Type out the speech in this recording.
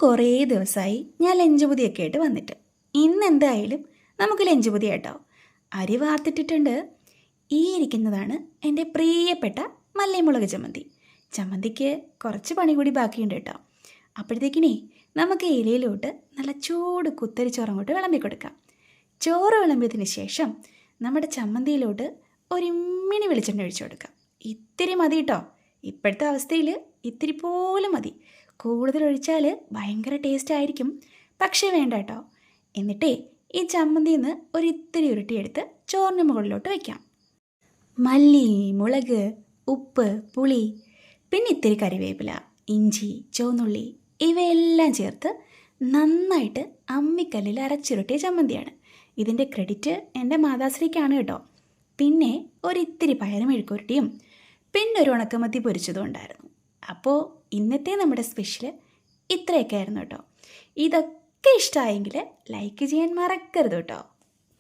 കുറേ ദിവസമായി ഞാൻ ലഞ്ച് പൊതിയൊക്കെ ആയിട്ട് വന്നിട്ട്. ഇന്ന് എന്തായാലും നമുക്ക് ലഞ്ച് പൊതി കേട്ടോ. അരി വാർത്തിട്ടിട്ടുണ്ട്. ഈ ഇരിക്കുന്നതാണ് എൻ്റെ പ്രിയപ്പെട്ട മല്ലിമുളക് ചമ്മന്തി. ചമ്മന്തിക്ക് കുറച്ച് പണി കൂടി ബാക്കിയുണ്ട് കേട്ടോ. അപ്പോഴത്തേക്കിനേ നമുക്ക് ഇലയിലോട്ട് നല്ല ചൂട് കുത്തരി ചോറ് അങ്ങോട്ട് വിളമ്പി കൊടുക്കാം. ചോറ് വിളമ്പിയതിന് ശേഷം നമ്മുടെ ചമ്മന്തിയിലോട്ട് ഒരു ഇമ്മിണി വെളിച്ചെണ്ണ ഒഴിച്ചു കൊടുക്കാം. ഇത്തിരി മതി കേട്ടോ. ഇപ്പോഴത്തെ അവസ്ഥയിൽ ഇത്തിരി പോലും മതി. കൂടുതൽ ഒഴിച്ചാൽ ഭയങ്കര ടേസ്റ്റ് ആയിരിക്കും, പക്ഷേ വേണ്ട കേട്ടോ. എന്നിട്ടേ ഈ ചമ്മന്തിയിൽ നിന്ന് ഒരിത്തിരി ഉരുട്ടിയെടുത്ത് ചോറിന് മുകളിലോട്ട് വയ്ക്കാം. മല്ലി, മുളക്, ഉപ്പ്, പുളി, പിന്നെ ഇത്തിരി കറിവേപ്പില, ഇഞ്ചി, ചുവന്നുള്ളി ഇവയെല്ലാം ചേർത്ത് നന്നായിട്ട് അമ്മിക്കല്ലിൽ അരച്ചുരുട്ടിയ ചമ്മന്തിയാണ്. ഇതിൻ്റെ ക്രെഡിറ്റ് എൻ്റെ മാതാശ്രീക്കാണ് കേട്ടോ. പിന്നെ ഒരിത്തിരി പയറ് മെഴുക്കുരുട്ടിയും പിന്നെ ഒരു ഉണക്കമത്തി പൊരിച്ചതും ഉണ്ടായിരുന്നു. അപ്പോൾ ഇന്നത്തെ നമ്മുടെ സ്പെഷ്യൽ ഇത്രയൊക്കെ ആയിരുന്നു കേട്ടോ. ഇതൊക്കെ ഇഷ്ടമായെങ്കിൽ ലൈക്ക് ചെയ്യാൻ മറക്കരുത് കേട്ടോ.